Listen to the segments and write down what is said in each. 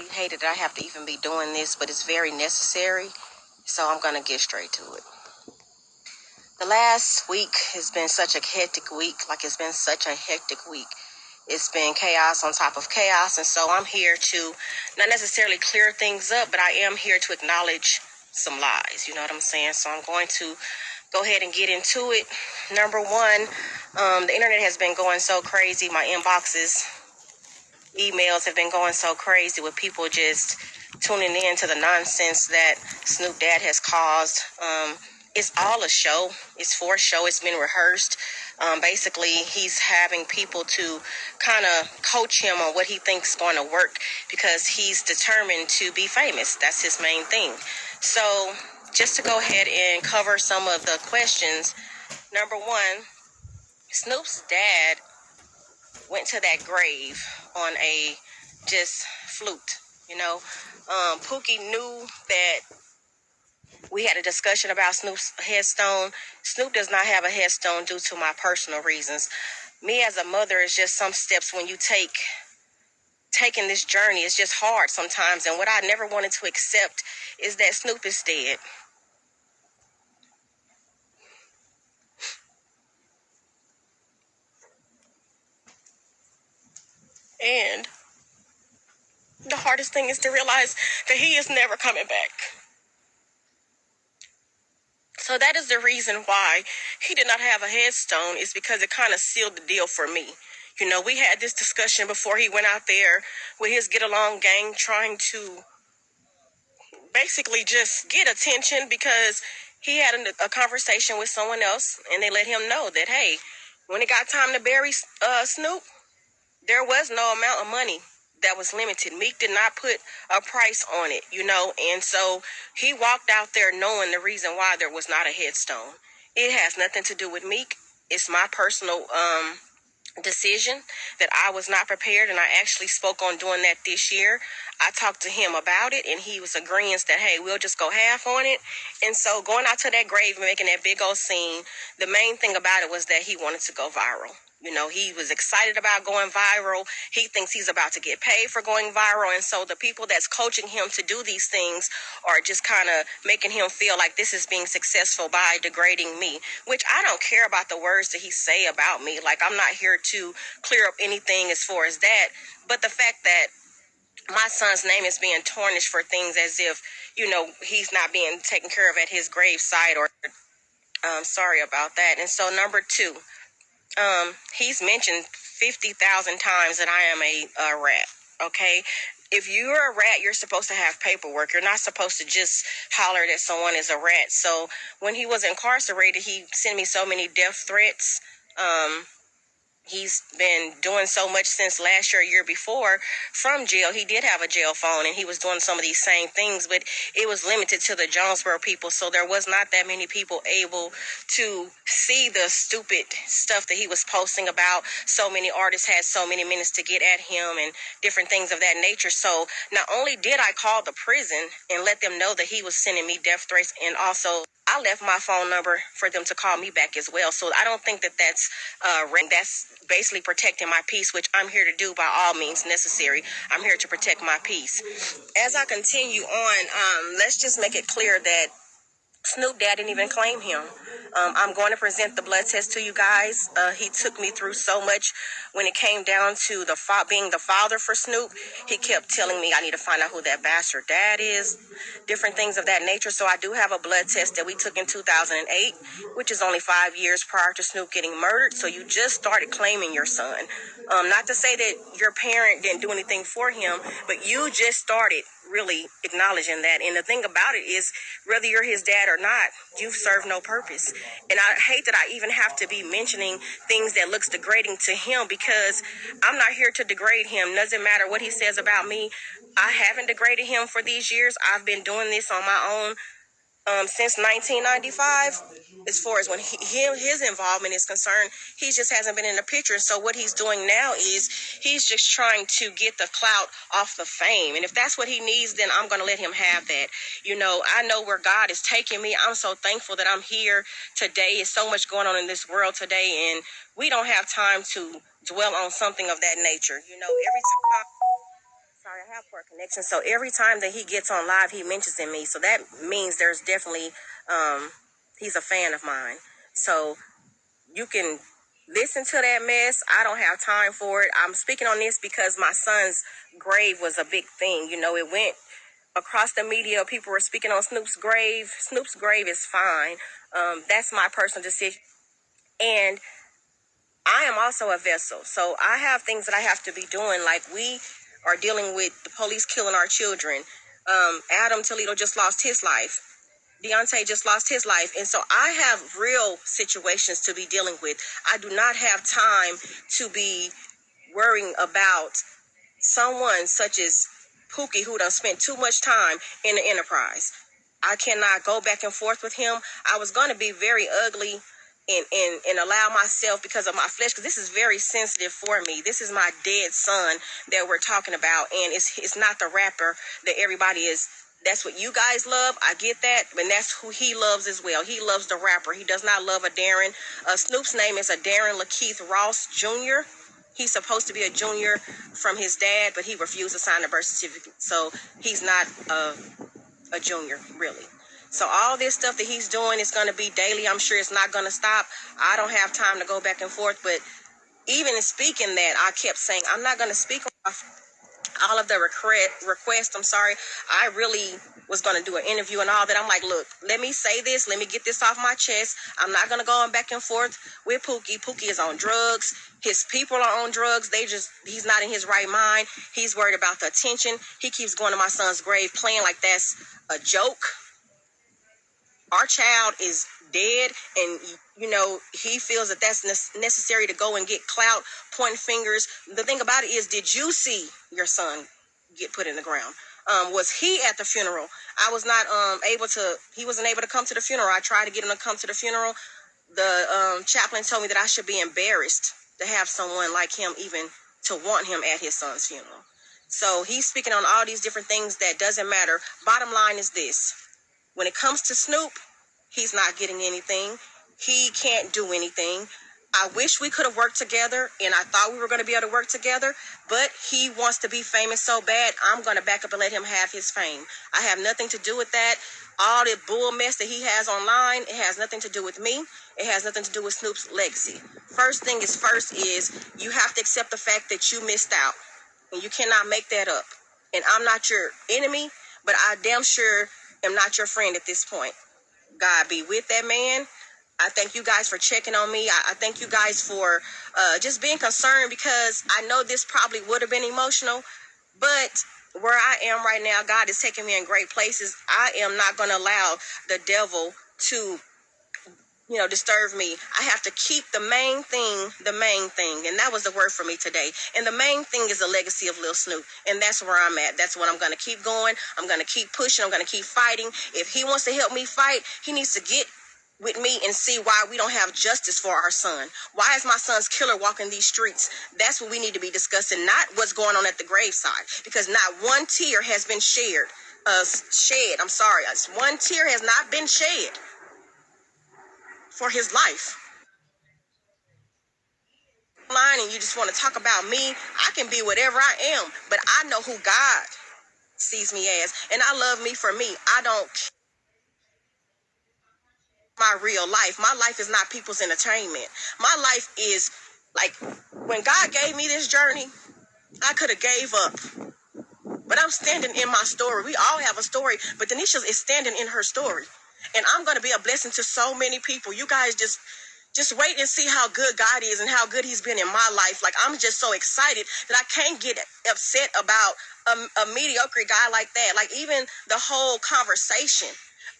really hated that I have to even be doing this, but it's very necessary. So I'm going to get straight to it. The last week has been such a hectic week. It's been chaos on top of chaos. And so I'm here to not necessarily clear things up, but I am here to acknowledge some lies. You know what I'm saying? So I'm going to go ahead and get into it. Number one, the internet has been going so crazy. My inboxes, emails have been going so crazy with people just tuning in to the nonsense that Snoop Dad has caused. It's all a show. It's for a show. It's been rehearsed. Basically, he's having people to kind of coach him on what he thinks is going to work because he's determined to be famous. That's his main thing. So just to go ahead and cover some of the questions. Number one, Snoop's dad went to that grave on a just flute, you know. Pookie knew that we had a discussion about Snoop's headstone. Snoop does not have a headstone due to my personal reasons. Me as a mother is just some steps when you taking this journey. It's just hard sometimes. And what I never wanted to accept is that Snoop is dead. And the hardest thing is to realize that he is never coming back. So that is the reason why he did not have a headstone, is because it kind of sealed the deal for me. You know, we had this discussion before he went out there with his Get Along gang trying to basically just get attention because he had a conversation with someone else and they let him know that, hey, when it got time to bury Snoop, there was no amount of money that was limited. Meek did not put a price on it, you know, and so he walked out there knowing the reason why there was not a headstone. It has nothing to do with Meek. It's my personal decision that I was not prepared, and I actually spoke on doing that this year. I talked to him about it and he was agreeing that, hey, we'll just go half on it. And so going out to that grave and making that big old scene, the main thing about it was that he wanted to go viral. You know, he was excited about going viral. He thinks he's about to get paid for going viral. And so the people that's coaching him to do these things are just kind of making him feel like this is being successful by degrading me, which I don't care about the words that he say about me. Like, I'm not here to clear up anything as far as that. But the fact that my son's name is being tarnished for things as if, you know, he's not being taken care of at his gravesite, or sorry about that. And so number two, he's mentioned 50,000 times that I am a rat, okay? If you're a rat, you're supposed to have paperwork. You're not supposed to just holler that someone is a rat. So when he was incarcerated, he sent me so many death threats. He's been doing so much since last year before from jail. He did have a jail phone and he was doing some of these same things, but it was limited to the Jonesboro people. So there was not that many people able to see the stupid stuff that he was posting about. So many artists had so many minutes to get at him and different things of that nature. So not only did I call the prison and let them know that he was sending me death threats, and also I left my phone number for them to call me back as well. So I don't think that that's basically protecting my peace, which I'm here to do by all means necessary. I'm here to protect my peace. As I continue on, let's just make it clear that Snoop Dad didn't even claim him. I'm going to present the blood test to you guys. He took me through so much when it came down to being the father for Snoop. He kept telling me I need to find out who that bastard dad is, different things of that nature. So I do have a blood test that we took in 2008, which is only 5 years prior to Snoop getting murdered. So you just started claiming your son. Not to say that your parent didn't do anything for him, but you just started really acknowledging that. And the thing about it is, whether you're his dad or not, you've served no purpose. And I hate that I even have to be mentioning things that looks degrading to him, because I'm not here to degrade him. Doesn't matter what he says about me. I haven't degraded him for these years. I've been doing this on my own since 1995. As far as when his involvement is concerned, he just hasn't been in the picture. So what he's doing now is he's just trying to get the clout off the fame. And if that's what he needs, then I'm going to let him have that. You know, I know where God is taking me. I'm so thankful that I'm here today. There's so much going on in this world today, and we don't have time to dwell on something of that nature. You know, every time... Sorry, have poor connection. So every time that he gets on live, he mentions in me. So that means there's definitely, he's a fan of mine. So you can listen to that mess. I don't have time for it. I'm speaking on this because my son's grave was a big thing. You know, it went across the media. People were speaking on Snoop's grave. Snoop's grave is fine. That's my personal decision. And I am also a vessel. So I have things that I have to be doing. Like, we are dealing with the police killing our children. Adam Toledo just lost his life. Deontay just lost his life. And so I have real situations to be dealing with. I do not have time to be worrying about someone such as Pookie, who done spent too much time in the enterprise. I cannot go back and forth with him. I was going to be very ugly and allow myself, because of my flesh, because this is very sensitive for me. This is my dead son that we're talking about, and it's not the rapper that everybody is. That's what you guys love. I get that, but that's who he loves as well. He loves the rapper. He does not love a Darren. Snoop's name is a Darren Lakeith Ross Jr. He's supposed to be a junior from his dad, but he refused to sign the birth certificate. So he's not a junior, really. So all this stuff that he's doing is going to be daily. I'm sure it's not going to stop. I don't have time to go back and forth. But even in speaking that, I kept saying, I'm not going to speak on all of the requests. I'm sorry. I really was going to do an interview and all that. I'm like, look, let me say this. Let me get this off my chest. I'm not going to go on back and forth with Pookie. Pookie is on drugs. His people are on drugs. He's not in his right mind. He's worried about the attention. He keeps going to my son's grave playing like that's a joke. Our child is dead, and, you know, he feels that that's necessary to go and get clout, pointing fingers. The thing about it is, did you see your son get put in the ground? Was he at the funeral? I was not he wasn't able to come to the funeral. I tried to get him to come to the funeral. The chaplain told me that I should be embarrassed to have someone like him even to want him at his son's funeral. So he's speaking on all these different things that doesn't matter. Bottom line is this. When it comes to Snoop, he's not getting anything. He can't do anything. I wish we could have worked together, and I thought we were going to be able to work together, but he wants to be famous so bad, I'm going to back up and let him have his fame. I have nothing to do with that. All the bull mess that he has online, it has nothing to do with me. It has nothing to do with Snoop's legacy. First thing is first is you have to accept the fact that you missed out, and you cannot make that up. And I'm not your enemy, but I damn sure am not your friend at this point. God be with that man. I thank you guys for checking on me. I thank you guys for just being concerned, because I know this probably would have been emotional, but where I am right now, God is taking me in great places. I am not going to allow the devil to, disturb me. I have to keep the main thing, and that was the word for me today. And the main thing is the legacy of Lil Snoop, and that's where I'm at. That's what I'm going to keep going. I'm going to keep pushing. I'm going to keep fighting. If he wants to help me fight, he needs to get with me and see why we don't have justice for our son. Why is my son's killer walking these streets? That's what we need to be discussing, not what's going on at the graveside, because not one tear has been shed. One tear has not been shed for his life. And you just want to talk about me. I can be whatever I am, but I know who God sees me as, and I love me for me. I don't my real life. My life is not people's entertainment. My life is like, when God gave me this journey, I could have gave up, but I'm standing in my story. We all have a story, but Denisha is standing in her story, and I'm going to be a blessing to so many people. You guys just wait and see how good God is and how good he's been in my life. Like, I'm just so excited that I can't get upset about a mediocre guy like that. Like, even the whole conversation,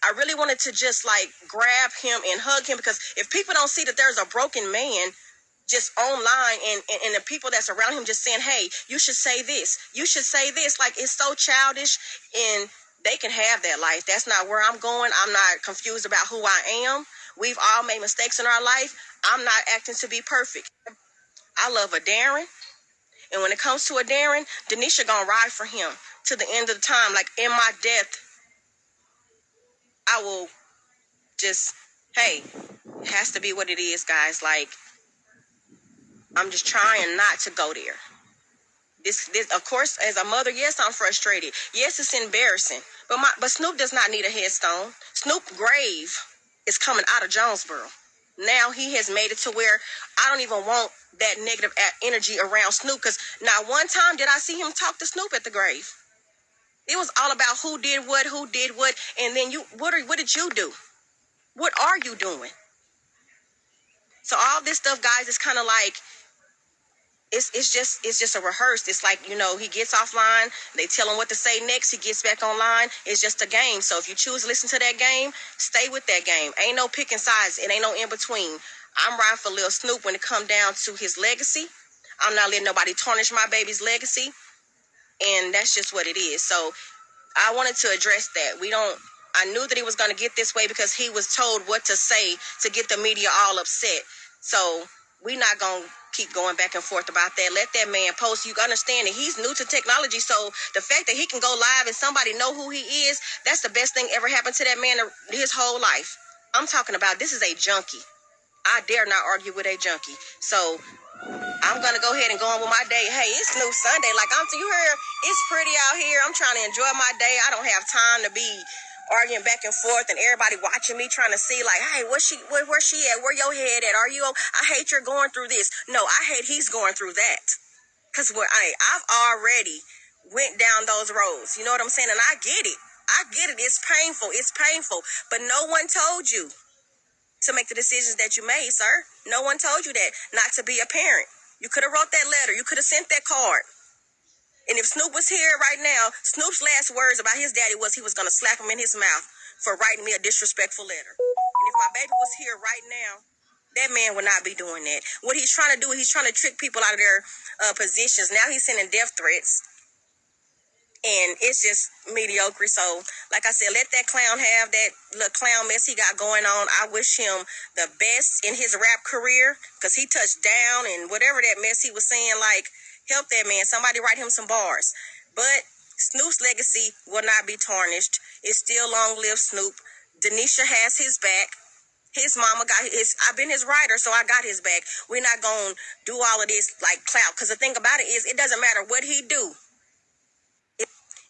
I really wanted to just grab him and hug him, because if people don't see that there's a broken man just online and the people that's around him just saying, hey, you should say this, like, it's so childish, and they can have that life. That's not where I'm going. I'm not confused about who I am. We've all made mistakes in our life. I'm not acting to be perfect. I love a Darren, and when it comes to a Darren, Denisha gonna ride for him to the end of the time. Like, in my death, I will just, hey, it has to be what it is, guys. Like, I'm just trying not to go there. This, of course, as a mother, yes, I'm frustrated. Yes, it's embarrassing. But Snoop does not need a headstone. Snoop's grave is coming out of Jonesboro. Now he has made it to where I don't even want that negative energy around Snoop, because not one time did I see him talk to Snoop at the grave. It was all about who did what, and then what did you do? What are you doing? So all this stuff, guys, is kind of like, it's just a rehearsed. It's like, he gets offline, they tell him what to say next, he gets back online. It's just a game. So if you choose to listen to that game, stay with that game. Ain't no picking sides. It ain't no in between. I'm riding for Lil Snoop when it come down to his legacy. I'm not letting nobody tarnish my baby's legacy, and that's just what it is. So I wanted to address that. I knew that he was going to get this way because he was told what to say to get the media all upset. So we're not going to keep going back and forth about that. Let that man post. You understand that he's new to technology. So the fact that he can go live and somebody know who he is, that's the best thing ever happened to that man his whole life. I'm talking about, this is a junkie. I dare not argue with a junkie. So I'm going to go ahead and go on with my day. Hey, it's New Sunday. Like, you heard, it's pretty out here. I'm trying to enjoy my day. I don't have time to be arguing back and forth and everybody watching me trying to see, like, hey, where's she at? Where your head at? I hate you're going through this. No, I hate he's going through that. Because I've already went down those roads. You know what I'm saying? And I get it. It's painful. But no one told you to make the decisions that you made, sir. No one told you that, not to be a parent. You could have wrote that letter. You could have sent that card. And if Snoop was here right now, Snoop's last words about his daddy was he was going to slap him in his mouth for writing me a disrespectful letter. And if my baby was here right now, that man would not be doing that. What he's trying to do, he's trying to trick people out of their positions. Now he's sending death threats. And it's just mediocre. So, like I said, let that clown have that little clown mess he got going on. I wish him the best in his rap career, because he touched down and whatever that mess he was saying, like, help that man. Somebody write him some bars. But Snoop's legacy will not be tarnished. It's still long live Snoop. Denisha has his back. His mama got his. I've been his writer, so I got his back. We're not going to do all of this like clout, because the thing about it is, it doesn't matter what he do.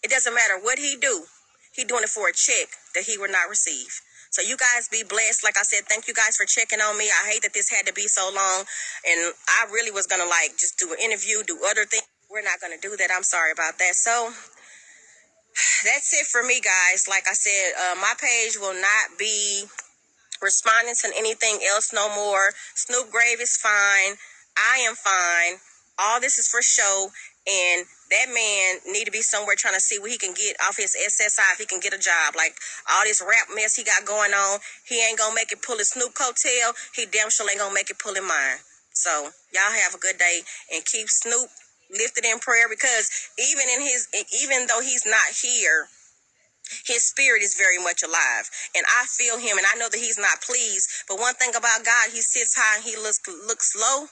It doesn't matter what he do. He doing it for a check that he will not receive. So you guys be blessed. Like I said, thank you guys for checking on me. I hate that this had to be so long. And I really was going to just do an interview, do other things. We're not going to do that. I'm sorry about that. So that's it for me, guys. Like I said, my page will not be responding to anything else no more. Snoop grave is fine. I am fine. All this is for show. And that man need to be somewhere trying to see what he can get off his SSI if he can get a job. Like, all this rap mess he got going on, he ain't gonna make it pull his Snoop coattail. He damn sure ain't gonna make it pull in mine. So y'all have a good day and keep Snoop lifted in prayer, because even though he's not here, his spirit is very much alive, and I feel him, and I know that he's not pleased. But one thing about God, he sits high and he looks low.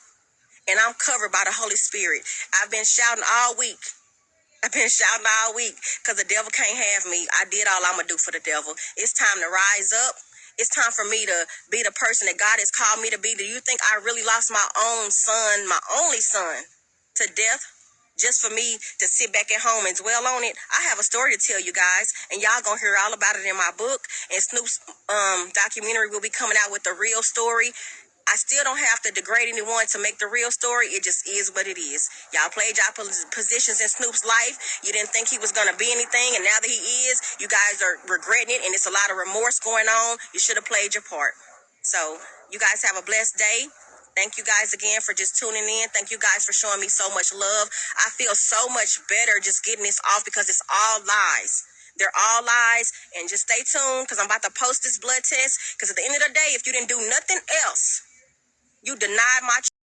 And I'm covered by the Holy Spirit. I've been shouting all week because the devil can't have me. I did all I'm going to do for the devil. It's time to rise up. It's time for me to be the person that God has called me to be. Do you think I really lost my own son, my only son, to death just for me to sit back at home and dwell on it? I have a story to tell you guys, and y'all going to hear all about it in my book. And Snoop's documentary will be coming out with the real story. I still don't have to degrade anyone to make the real story. It just is what it is. Y'all played y'all positions in Snoop's life. You didn't think he was going to be anything, and now that he is, you guys are regretting it, and it's a lot of remorse going on. You should have played your part. So, you guys have a blessed day. Thank you guys again for just tuning in. Thank you guys for showing me so much love. I feel so much better just getting this off, because it's all lies. They're all lies. And just stay tuned, because I'm about to post this blood test. Because at the end of the day, if you didn't do nothing else, you denied my